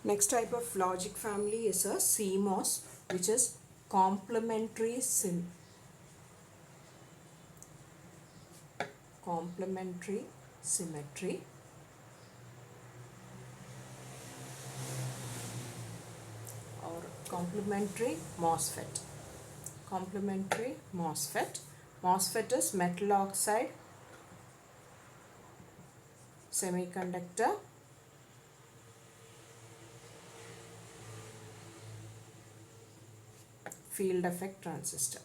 Next type of logic family is a CMOS, which is complementary symmetry or complementary MOSFET. Complementary MOSFET. MOSFET is metal oxide semiconductor field effect transistor.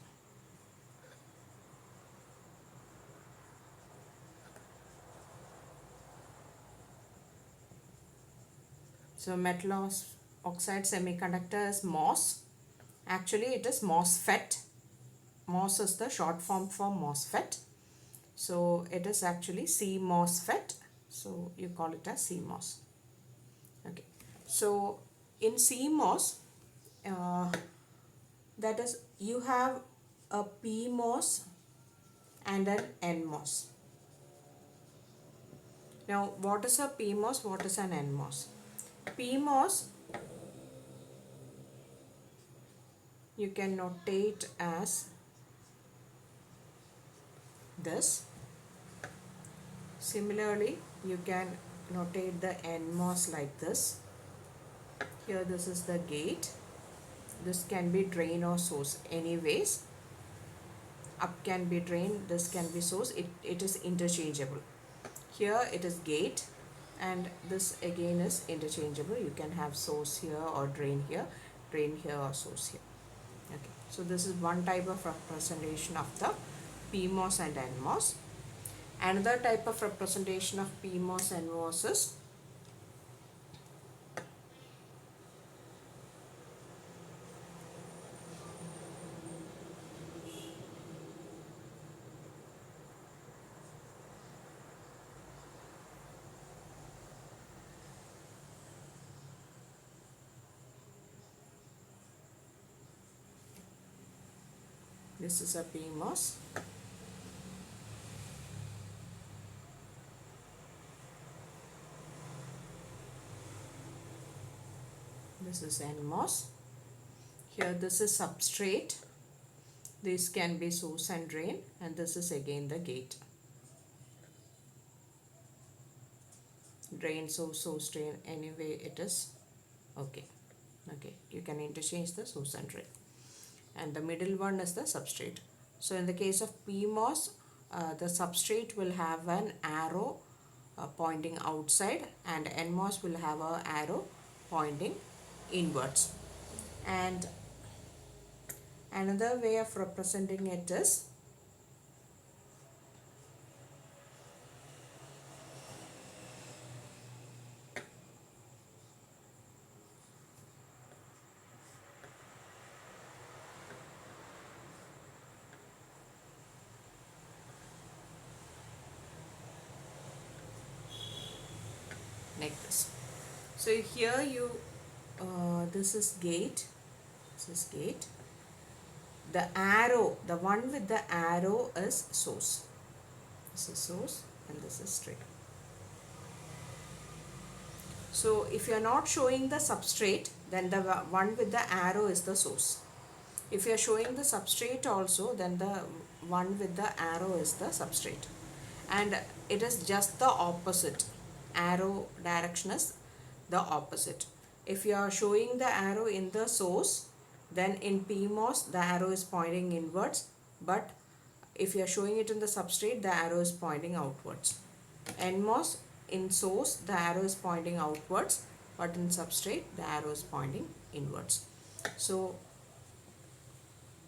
So metal oxide semiconductor is MOS. Actually it is MOSFET. MOS is the short form for MOSFET. So it is actually CMOSFET. So you call it as CMOS. Okay. So in CMOS, that is, you have a PMOS and an NMOS. Now what is a PMOS? What is an NMOS? PMOS you can notate as this. Similarly, you can notate the NMOS like this. Here this is the gate. This can be drain or source. Anyways, up can be drain, this can be source. It is interchangeable. Here it is gate and this again is interchangeable. You can have source here or drain here or source here. Okay. So this is one type of representation of the PMOS and NMOS. Another type of representation of PMOS and NMOS is this is a PMOS. This is NMOS. Here this is substrate. This can be source and drain, and this is again the gate. Drain, source, drain, anyway it is okay. Okay, you can interchange the source and drain. And the middle one is the substrate. So in the case of PMOS, the substrate will have an arrow pointing outside, and NMOS will have an arrow pointing inwards. And another way of representing it is like this. So here you this is gate, this is gate. The arrow, the one with the arrow is source. This is source and this is drain. So if you are not showing the substrate, then the one with the arrow is the source. If you are showing the substrate also, then the one with the arrow is the substrate. And it is just the opposite. Arrow direction is the opposite. If you are showing the arrow in the source, then in PMOS the arrow is pointing inwards, but if you are showing it in the substrate, the arrow is pointing outwards. NMOS, in source the arrow is pointing outwards, but in substrate the arrow is pointing inwards. So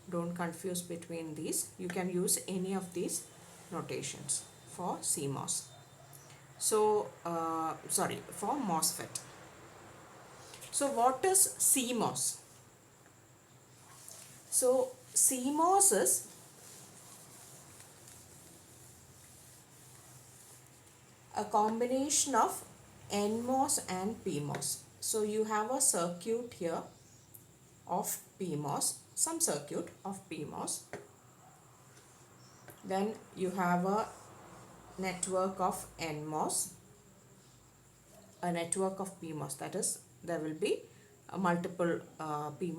don't confuse between these. You can use any of these notations for CMOS. So for MOSFET. So what is CMOS? So CMOS is a combination of NMOS and PMOS. So you have a circuit here of PMOS, some circuit of PMOS. Then you have a network of NMOS, a network of PMOS, that is there will be multiple P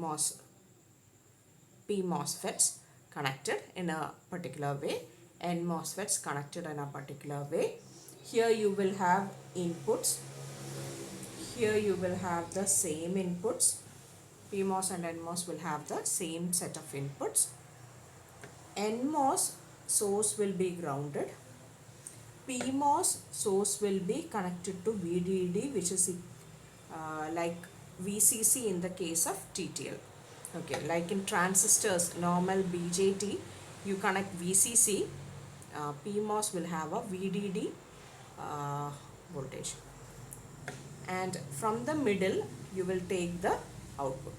MOSFETs connected in a particular way, N MOSFETs connected in a particular way. Here you will have inputs. Here you will have the same inputs. PMOS and NMOS will have the same set of inputs. NMOS source will be grounded. PMOS source will be connected to VDD, which is like VCC in the case of TTL. Okay, like in transistors, normal BJT, you connect VCC. PMOS will have a VDD voltage. And from the middle, you will take the output.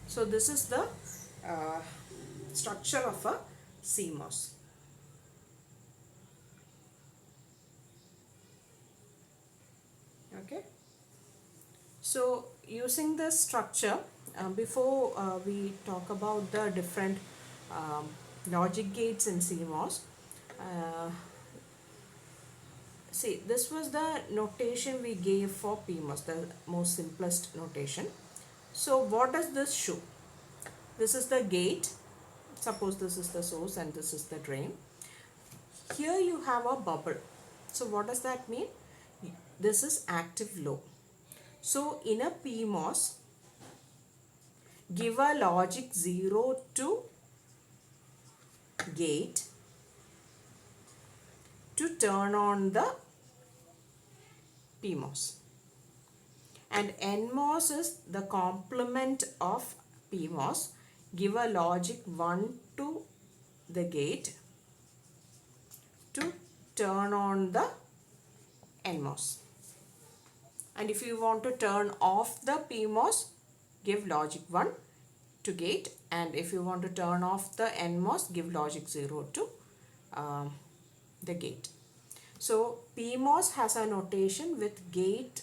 So this is the structure of a CMOS. Okay. So using this structure, before we talk about the different logic gates in CMOS, see, this was the notation we gave for PMOS, the most simplest notation. So what does this show? This is the gate. Suppose this is the source and this is the drain. Here you have a bubble. So what does that mean? This is active low. So in a PMOS, give a logic 0 to gate to turn on the PMOS. And NMOS is the complement of PMOS. Give a logic 1 to the gate to turn on the NMOS. And if you want to turn off the PMOS, give logic 1 to gate. And if you want to turn off the NMOS, give logic 0 to the gate. So PMOS has a notation with gate.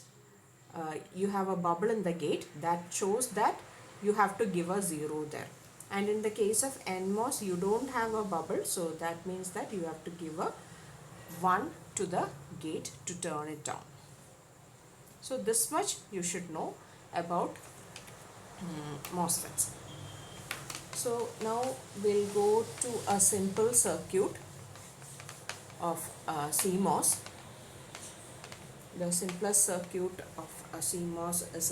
You have a bubble in the gate that shows that you have to give a 0 there. And in the case of NMOS, you don't have a bubble. So that means that you have to give a 1 to the gate to turn it on. So this much you should know about MOSFETs. So now we'll go to a simple circuit of CMOS. The simplest circuit of a CMOS is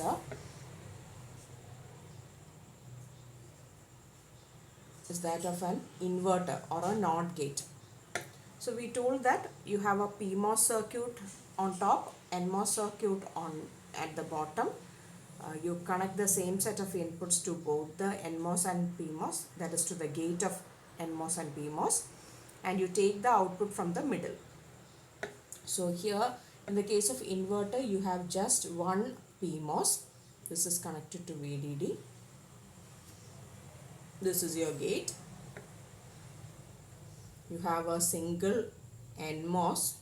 that of an inverter or a NOT gate. So we told that you have a PMOS circuit on top, NMOS circuit at the bottom. You connect the same set of inputs to both the NMOS and PMOS, that is to the gate of NMOS and PMOS, and you take the output from the middle. So here in the case of inverter, you have just one PMOS. This is connected to VDD. This is your gate. You have a single NMOS.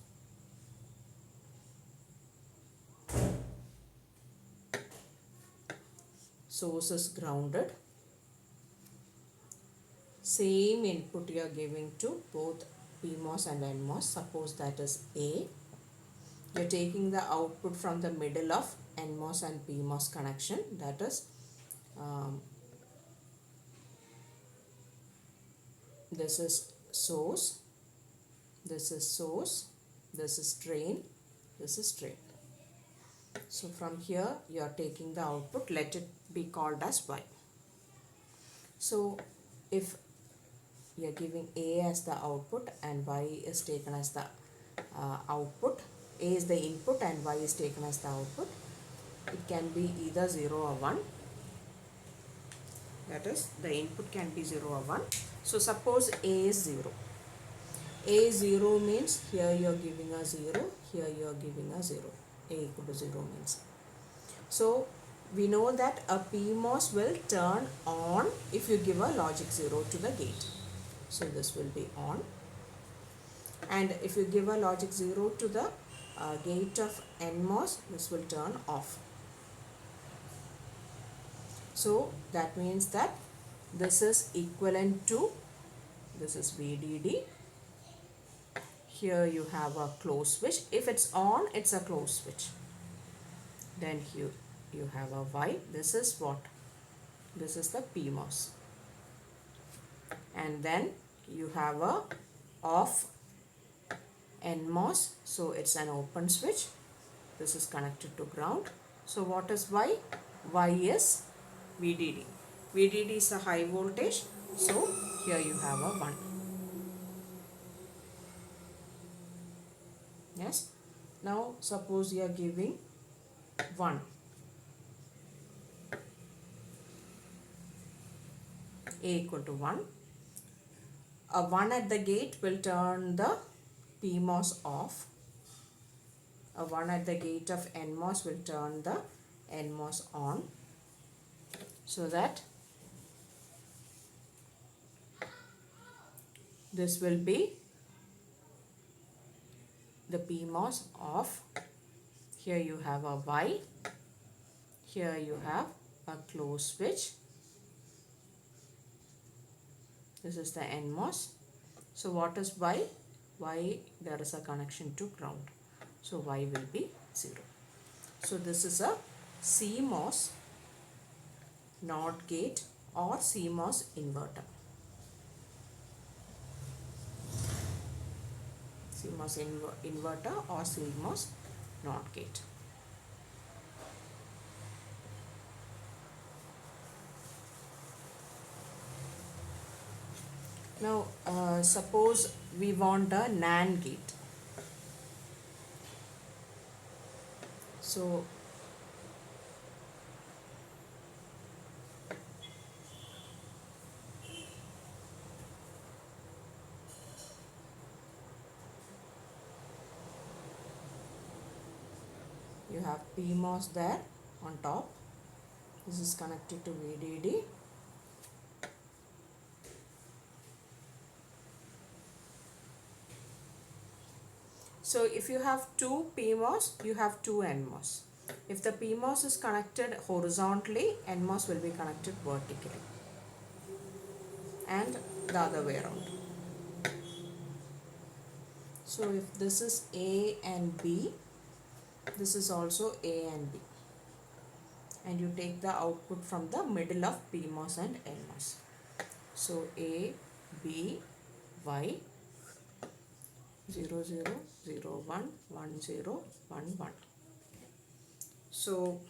Source is grounded. Same input you are giving to both PMOS and NMOS. Suppose that is A. You are taking the output from the middle of NMOS and PMOS connection. That is this is source, this is source, this is drain, this is drain. So from here you are taking the output, let it be called as Y. So if you are giving A as the output and Y is taken as the output, A is the input and Y is taken as the output, it can be either 0 or 1. That is, the input can be 0 or 1. So suppose A is 0. A 0 means here you are giving a 0, here you are giving a 0. A equal to 0 means. So we know that a PMOS will turn on if you give a logic 0 to the gate. So this will be on. And if you give a logic 0 to the gate of NMOS, this will turn off. So that means that this is equivalent to, this is VDD. Here you have a closed switch. If it's on, it's a closed switch. then you have a Y. This is what? This is the PMOS. And then you have a off NMOS. So it's an open switch. This is connected to ground. So what is Y? Y is VDD. VDD is a high voltage. So here you have a 1. Yes. Now suppose you are giving 1. A equal to 1. A 1 at the gate will turn the PMOS off. A 1 at the gate of NMOS will turn the NMOS on, so that this will be the PMOS off. Here you have a Y. Here you have a closed switch. This is the NMOS. So what is Y? Y, there is a connection to ground. So Y will be 0. So this is a CMOS NOT gate or CMOS inverter. CMOS inverter or CMOS NOT gate. Now suppose we want a Nand gate. So you have PMOS there on top. This is connected to VDD. So if you have 2 PMOS, you have 2 NMOS. If the PMOS is connected horizontally, NMOS will be connected vertically. And the other way around. So if this is A and B, this is also A and B. And you take the output from the middle of PMOS and NMOS. So A, B, Y, 0, 0, 0, 1, 1, 0, 1, 1. So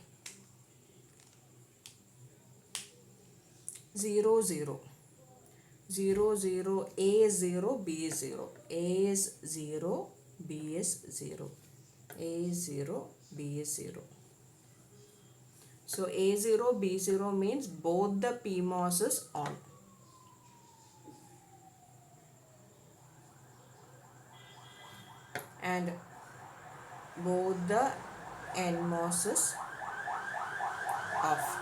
0, 0. 0, 0, A is 0, B is 0. A is 0, B is 0. A is 0, B is 0. So A0, B0 means both the PMOS is on. And both the NMOS is off.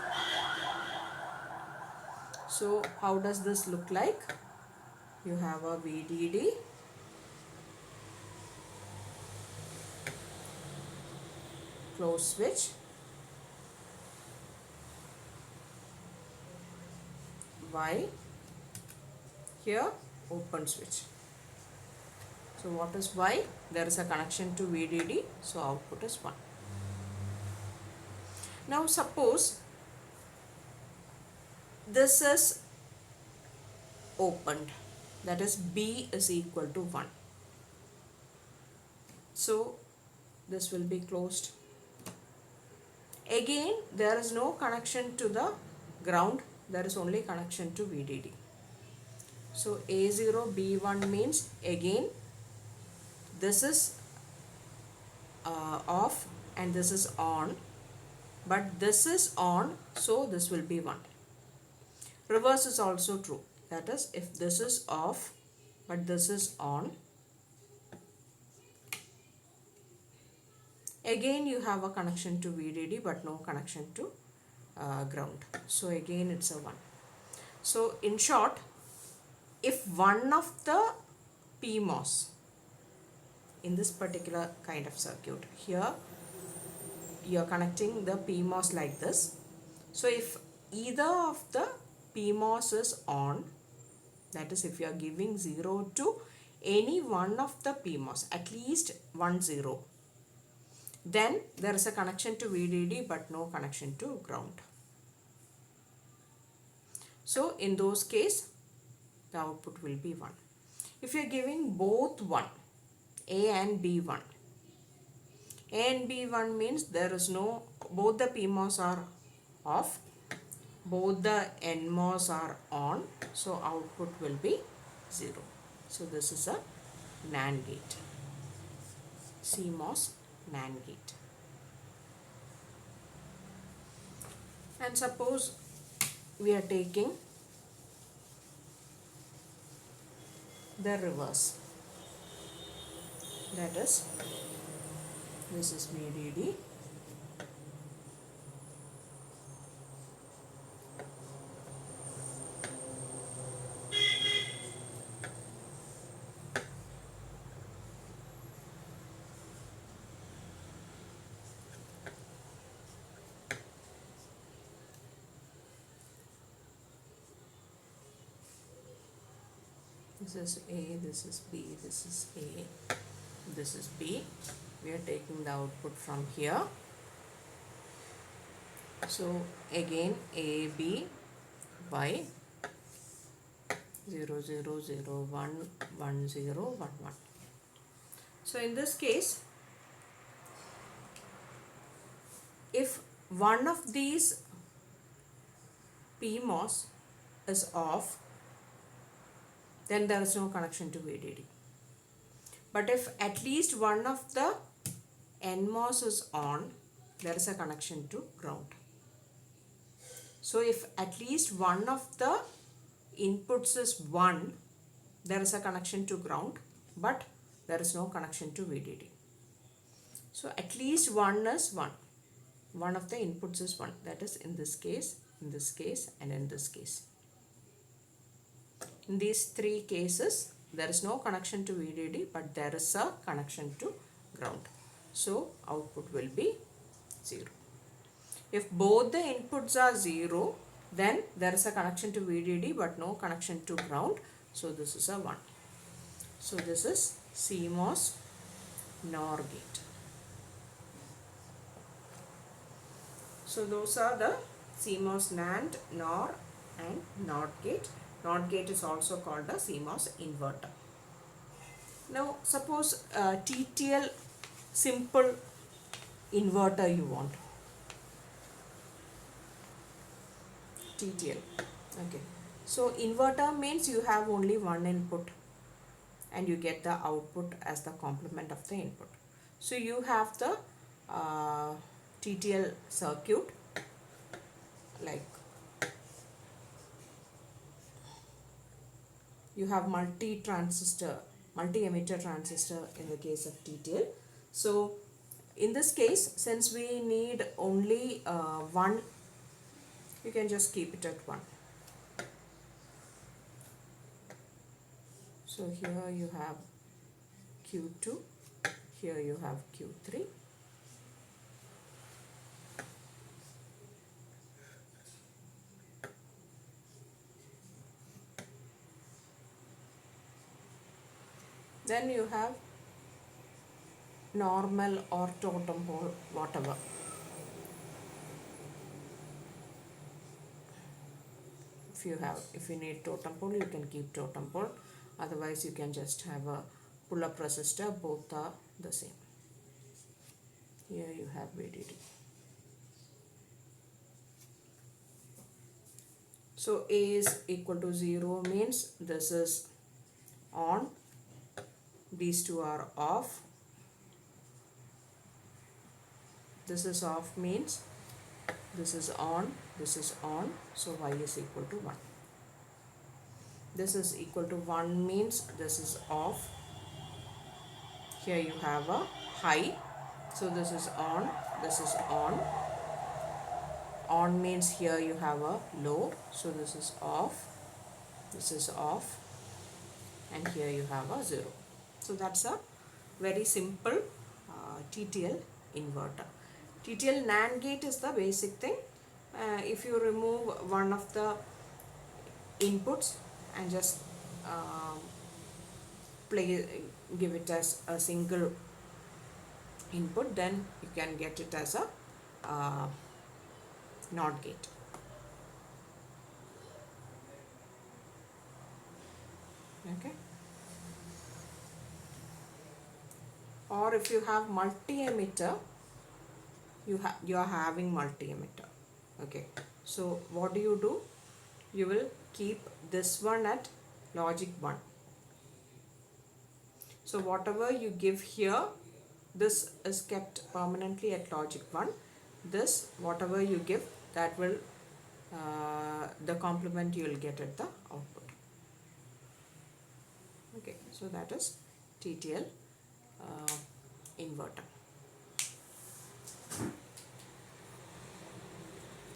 So how does this look like? You have a VDD, close switch, Y, here open switch. So what is Y? There is a connection to VDD, so output is 1. Now suppose this is opened, that is B is equal to 1. So this will be closed. Again, there is no connection to the ground, there is only connection to VDD. So A0, B1 means again this is off and this is on, but this is on, so this will be 1. Reverse is also true, that is if this is off but this is on, again you have a connection to VDD but no connection to ground, so again it's a 1. So in short, if one of the PMOS in this particular kind of circuit, here you are connecting the PMOS like this. So if either of the PMOS is on, that is if you are giving 0 to any one of the PMOS, at least 1 0, then there is a connection to VDD but no connection to ground. So in those case, the output will be 1. If you are giving both 1, A and B1, A and B1 means there is no, both the PMOS are off, both the NMOS are on, so output will be 0. So this is a Nand gate, CMOS Nand gate. And suppose we are taking the reverse, that is, this is VDD, this is A, this is B, this is A, this is B. We are taking the output from here. So again AB by 0 0 0 1 1 0 1 1. So in this case, if one of these PMOS is off, then there is no connection to VDD. But if at least one of the NMOS is on, there is a connection to ground. So if at least one of the inputs is 1, there is a connection to ground, but there is no connection to VDD. So at least one is 1. One of the inputs is 1. That is in this case, and in this case. In these 3 cases, there is no connection to VDD, but there is a connection to ground. So output will be 0. If both the inputs are 0, then there is a connection to VDD but no connection to ground. So this is a 1. So this is CMOS NOR gate. So those are the CMOS NAND, NOR and NOT gate. NOT gate is also called a CMOS inverter. Now suppose TTL simple inverter you want. TTL. Okay. So inverter means you have only one input and you get the output as the complement of the input. So you have the TTL circuit, like you have multi-emitter transistor in the case of TTL. So in this case, since we need only one, you can just keep it at 1. So here you have Q2, here you have Q3. Then you have normal or totem pole, whatever. If you need totem pole, you can keep totem pole. Otherwise, you can just have a pull-up resistor. Both are the same. Here you have VDD. So A is equal to 0 means this is on. These two are off. This is off means this is on, so Y is equal to 1. This is equal to 1 means this is off. Here you have a high, so this is on, this is on. On means here you have a low, so this is off, and here you have a 0. So that's a very simple TTL inverter. TTL NAND gate is the basic thing. If you remove one of the inputs and just give it as a single input, then you can get it as a NOT gate. Okay. Or if you have multi-emitter, you are having multi-emitter. Okay. So what do? You will keep this one at logic 1. So whatever you give here, this is kept permanently at logic 1. This, whatever you give, that will the complement you will get at the output. Okay, so that is TTL inverter.